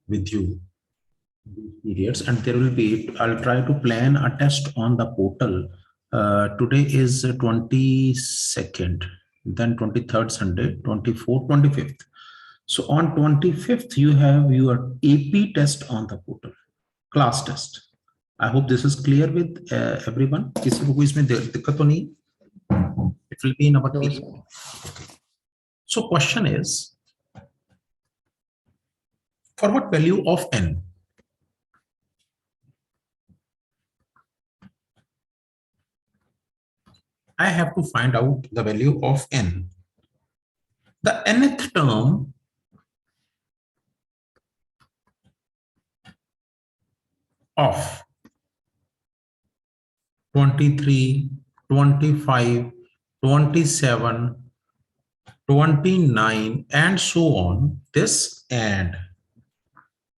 with you these periods, and there will be, I'll try to plan a test on the portal. Today is 22nd, then 23rd Sunday, 24th, 25th. So on 25th, you have your AP test on the portal, class test. I hope this is clear with everyone. किसी को कोई इसमें दिक्कत तो नहीं? It will be in our table. So question is, for what value of n? I have to find out the value of n. The nth term of 23, 25, 27, 29, and so on, this and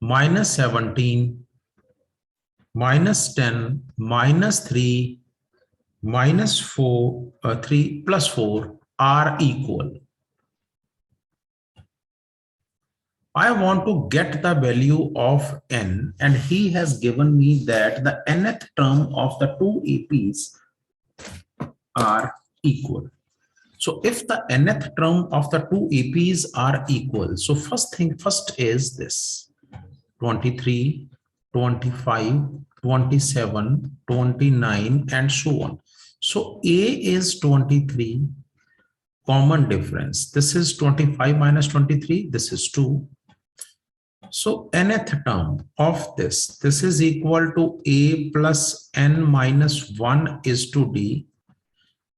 minus 17, minus 10, minus 3, minus 4, 3 plus 4 are equal. I want to get the value of n, and he has given me that the nth term of the two APs are equal. So if the nth term of the two APs are equal, so first is this 23, 25, 27, 29, and so on. So A is 23, common difference. This is 25 minus 23, this is 2. So nth term of this is equal to A plus n minus 1 is to D,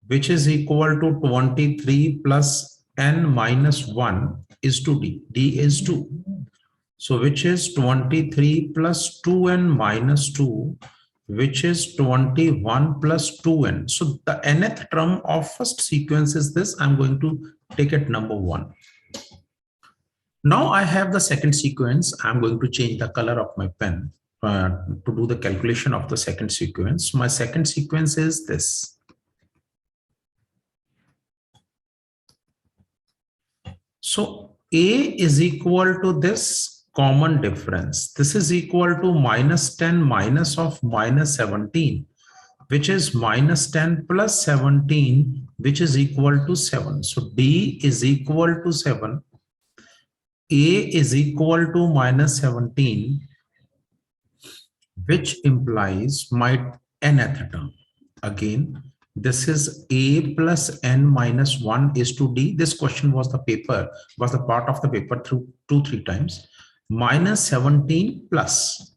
which is equal to 23 plus n minus 1 is to D. D is 2. So which is 23 plus 2n minus 2, which is 21 plus 2n. So the nth term of first sequence is this. I'm going to take it number 1. Now I have the second sequence. I'm going to change the color of my pen to do the calculation of the second sequence. My second sequence is this. So A is equal to this common difference. This is equal to minus 10 minus of minus 17, which is minus 10 plus 17, which is equal to 7. So D is equal to 7. A is equal to minus 17, which implies my nth term. Again, this is A plus n minus 1 is to D. This question was the part of the paper through 2-3 times. Minus 17 plus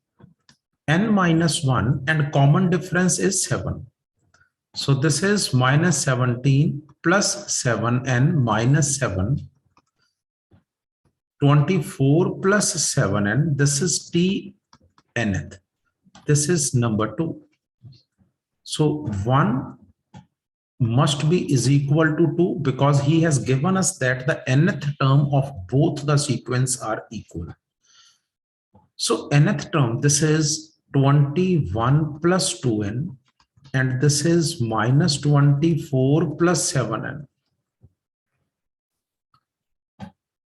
n minus 1, and common difference is 7. So this is minus 17 plus 7n minus 7. 24 plus 7n, this is T nth. This is number 2. So 1 must be is equal to 2 because he has given us that the nth term of both the sequence are equal. So nth term, this is 21 plus 2n, and this is minus 24 plus 7n.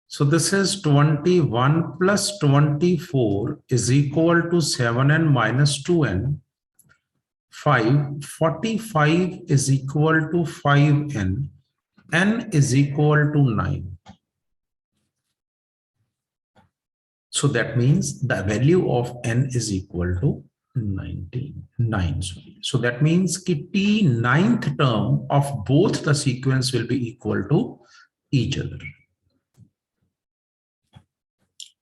So this is 21 plus 24 is equal to 7n minus 2n. 45 is equal to 5n. N is equal to 9. So that means the value of n is equal to 9. So that means T ninth term of both the sequence will be equal to each other.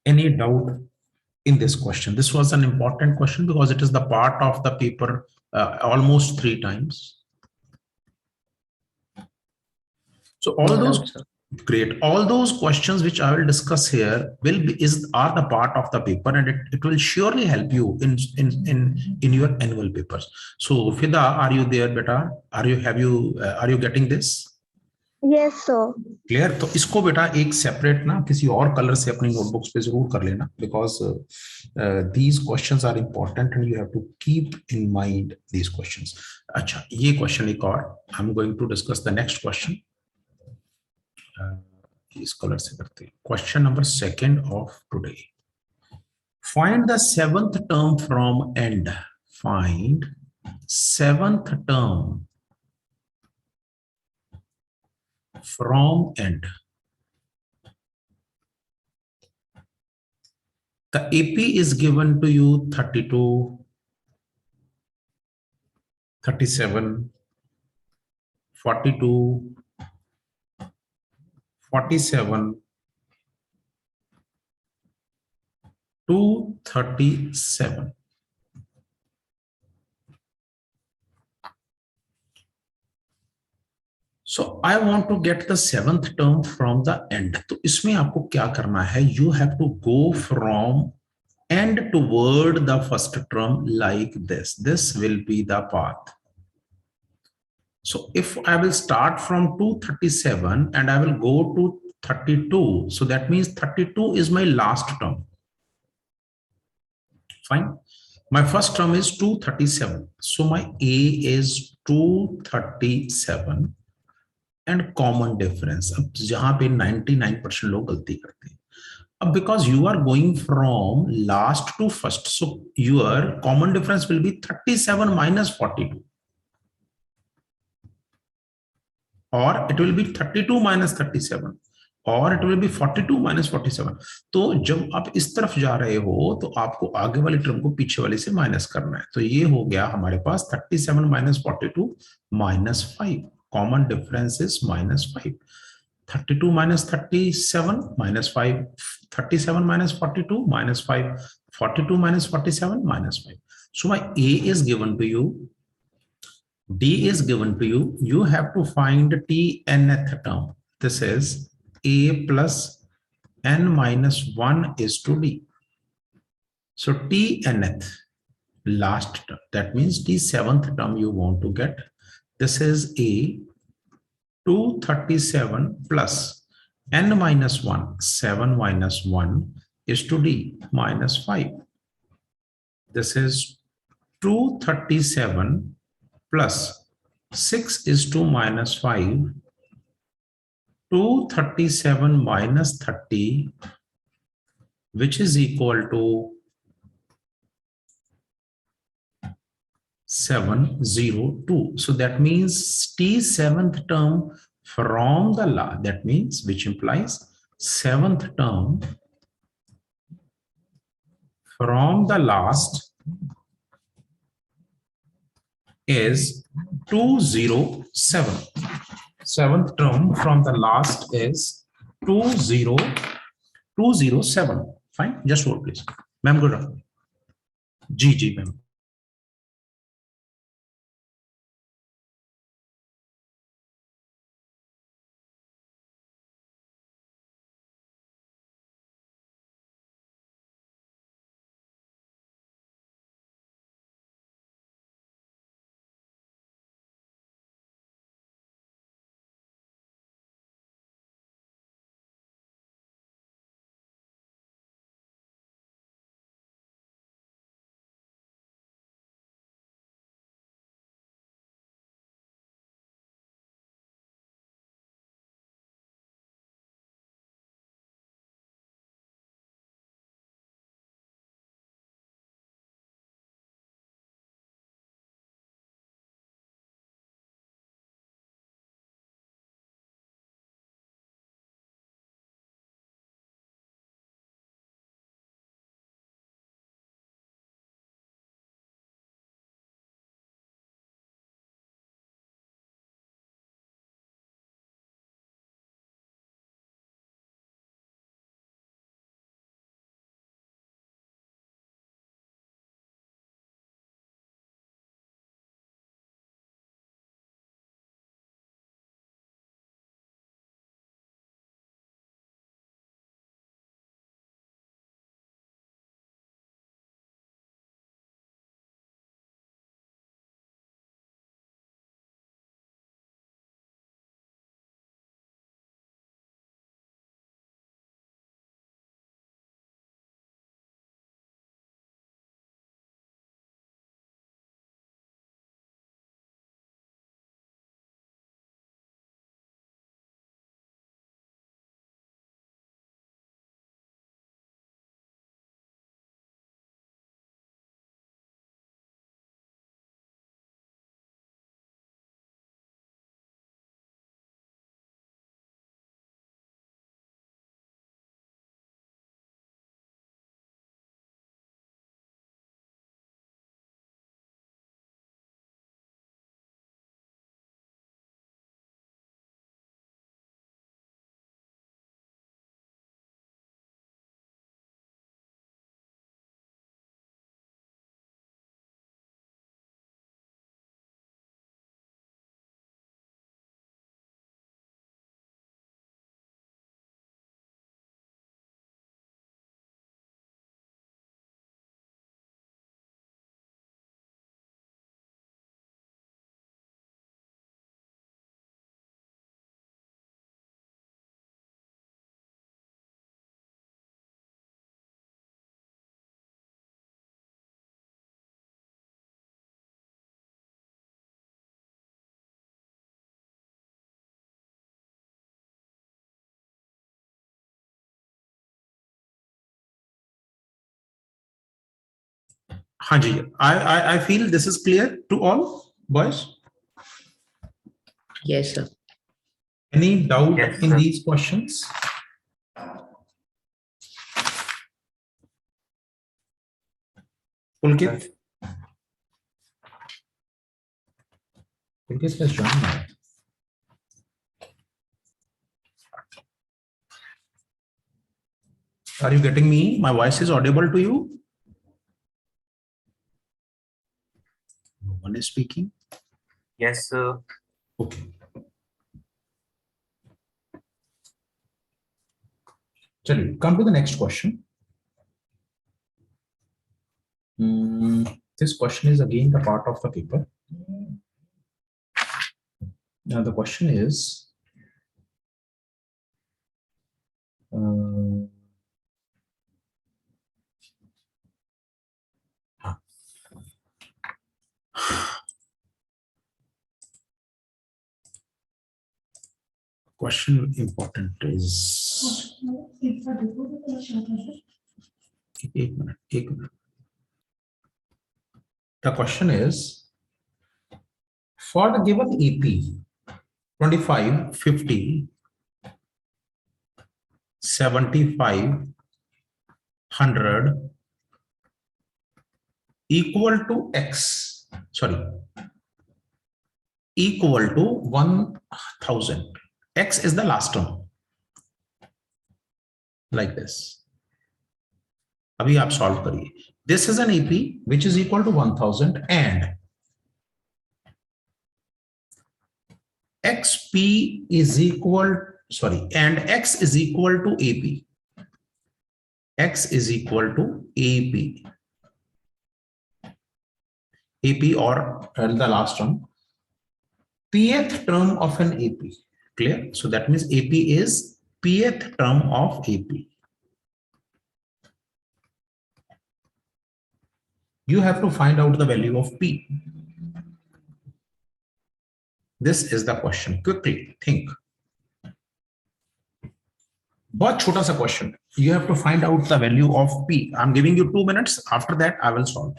Any doubt in this question? This was an important question because it is the part of the paper almost 3 times. So all those great, all those questions which I will discuss here are the part of the paper, and it will surely help you in your annual papers. So Fida, are you there, beta? Are you getting this? Yes, sir. Clear? तो इसको बेटा एक separate ना किसी और colour से अपनी notebooks पे जरूर कर लेना, because these questions are important and you have to keep in mind these questions. अच्छा, ये क्वेश्चन एक और, I am going to discuss the next question. इस कलर से करते हैं. Question number 2 of today. Find the seventh term from end. Find seventh term from end. The AP is given to you 32, 37, 42, 47, 237. So I want to get the seventh term from the end. तो इसमें आपको क्या करना है? You have to go from end toward the first term like this. This will be the path. So if I will start from 237 and I will go to 32, so that means 32 is my last term. Fine. My first term is 237. So my A is 237 and common difference. अब जहां पे 99% लोग गलती करते हैं. अब because you are going from last to first, so your common difference will be 37 minus 42. Or it will be 32 minus 37. और it will be 42 minus 47. तो जब आप इस तरफ जा रहे हो तो आपको आगे वाली टर्म को पीछे वाले से माइनस करना है. तो ये हो गया हमारे पास 37 minus 42 minus 5. Common difference is minus 5. 32 minus 37 minus 5, 37 minus 42 minus 5, 42 minus 47 minus 5. So my A is given to you, D is given to you. You have to find T nth term. This is A plus n minus 1 is to D. So T nth, last term. That means T seventh term you want to get. This is A 237 plus n minus 1, 7 minus 1 is to D minus 5. This is 237 plus 6 is to minus 5. 237 minus 30, which is equal to 702. So that means T seventh term from the last, that means which implies seventh term from the last is 207. Seventh term from the last is 207. Fine, just hold please. Ma'am, good. जी ma'am. हाँ जी, I feel this is clear to all boys. Yes, sir. Any doubt Yes, in sir. these questions? Pulkit? Pulkit has joined now. Are you getting me? My voice is audible to you? No one is speaking. Yes, sir. Okay. Chaliye, come to the next question. This question is again the part of the paper. Now the question is, question important is, एक minute. The question is, for the given EP 25, 50, 75, 100 equal to X, sorry, equal to 1000. X is the last term, like this. अभी आप solve करिए. This is an EP which is equal to 1000 and XP is equal, sorry, and X is equal to AP. X is equal to AP. AP or the last term. Pth term of an AP. Clear? So that means AP is pth term of AP. You have to find out the value of P. This is the question. Quickly think. बहुत छोटा सा question. You have to find out the value of P. I'm giving you 2 minutes. After that, I will solve.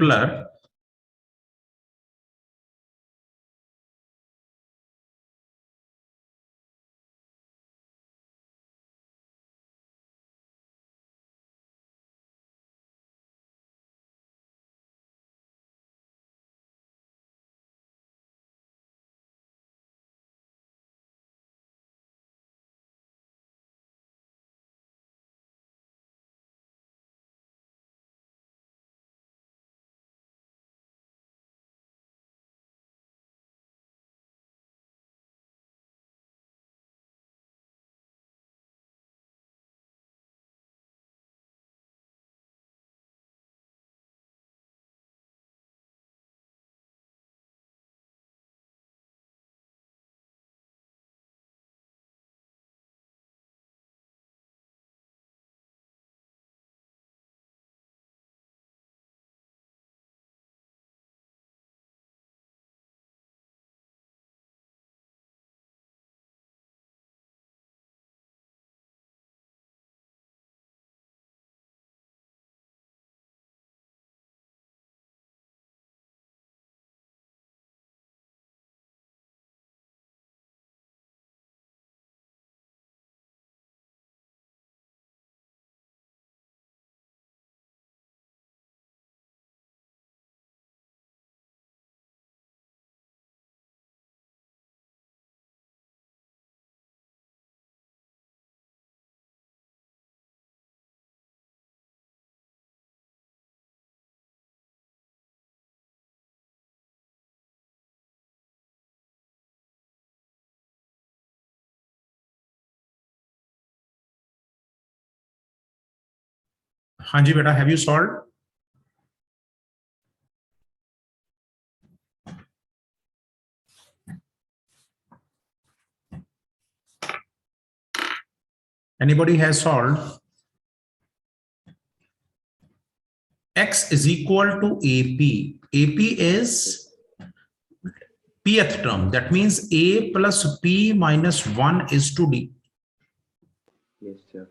Simpler. हाँ जी बेटा, have you solved? Anybody has solved? X is equal to AP. AP is pth term. That means A plus P minus 1 is to D. Yes, sir.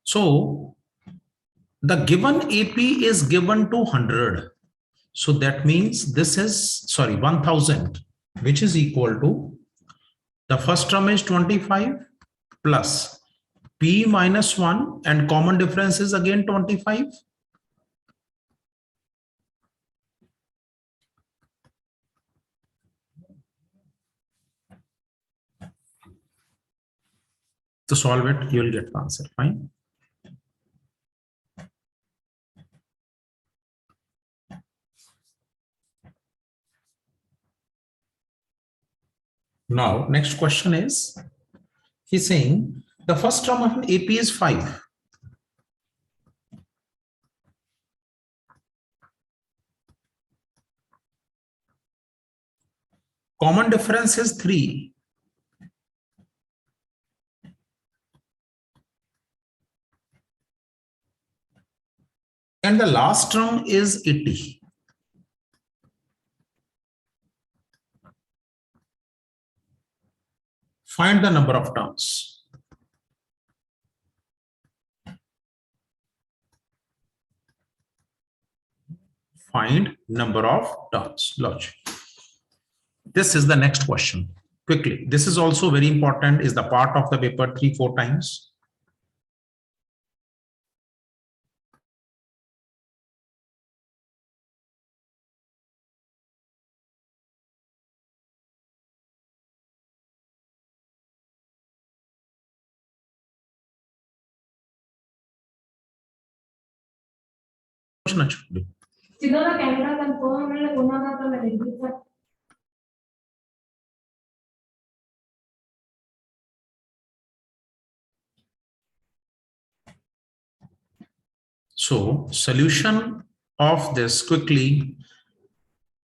So the given AP is given to 100. So that means this is, sorry, 1000, which is equal to, the first term is 25 plus P minus 1 and common difference is again 25. To solve it, you will get the answer. Fine. Now, next question is, he's saying the first term of an AP is 5. Common difference is 3. And the last term is 80. Find the number of terms. Find number of terms. Logic. This is the next question. Quickly. This is also very important, is the part of the paper 3-4 times. Sino camera confirm है कोना का तो लगेगी sir. So solution of this quickly.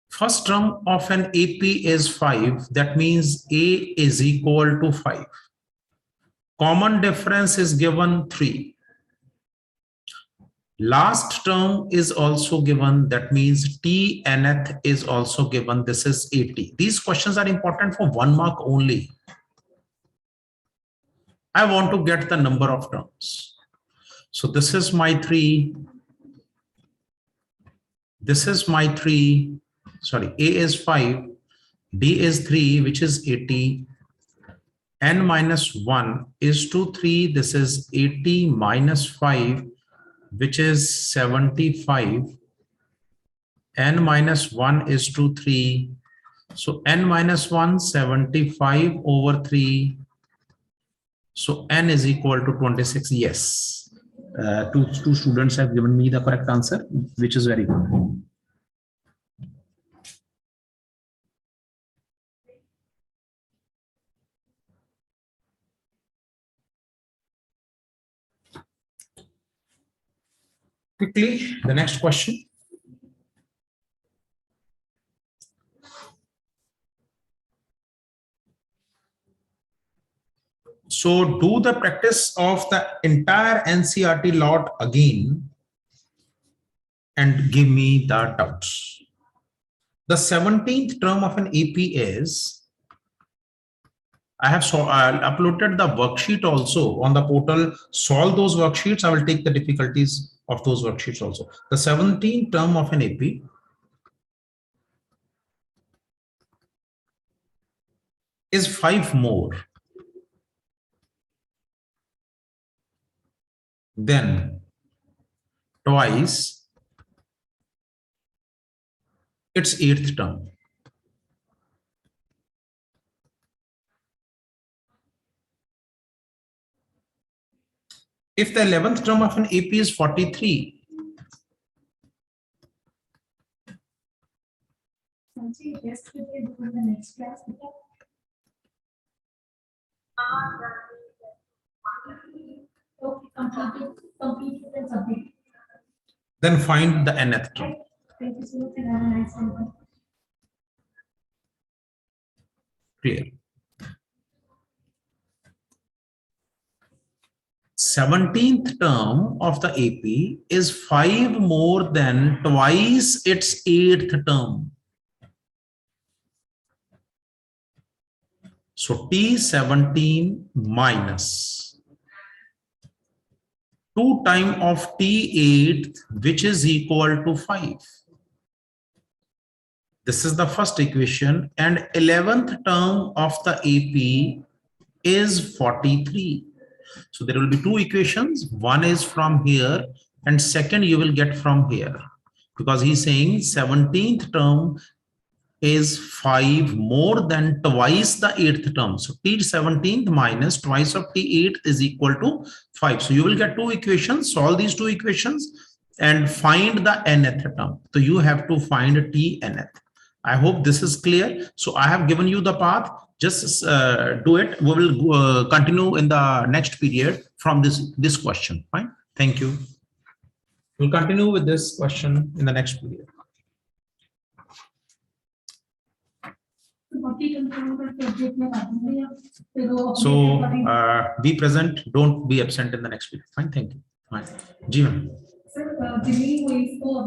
First term of an AP is 5. That means A is equal to 5. Common difference is given 3. Last term is also given. That means T nth is also given. This is 80. These questions are important for 1 mark only. I want to get the number of terms. So this is my 3. This is my 3. Sorry, A is 5. D is 3, which is 80. N minus 1 is 2, 3. This is 80 minus 5, which is 75. N minus 1 is 2, 3. So N minus 1, 75 over 3. So N is equal to 26. Yes. Two students have given me the correct answer, which is very good. Quickly, the next question. So do the practice of the entire NCERT lot again and give me the doubts. The 17th term of an AP is, I have uploaded the worksheet also on the portal. Solve those worksheets. I will take the difficulties of those worksheets also. The 17th term of an AP is 5 more. Then twice its 8th term. If the 11th term of an AP is 43, Yesterday before the next class. Okay, completed and submit. Then find the nth term. Thank you so much and have a nice day. Clear. 17th term of the AP is 5 more than twice its 8th term. So T17 minus 2 times of T8, which is equal to 5. This is the first equation, and 11th term of the AP is 43. So there will be two equations. One is from here and second you will get from here, because he's saying 17th term is 5 more than twice the 8th term. So T17 minus twice of T8 is equal to 5. So you will get two equations, solve these two equations and find the nth term. So you have to find T nth. I hope this is clear. So I have given you the path. Just do it. We will continue in the next period from this question. Fine. Thank you. We'll continue with this question in the next period. So be present. Don't be absent in the next period. Fine. Thank you. Fine. Jeevan. Sir, Delhi को इसको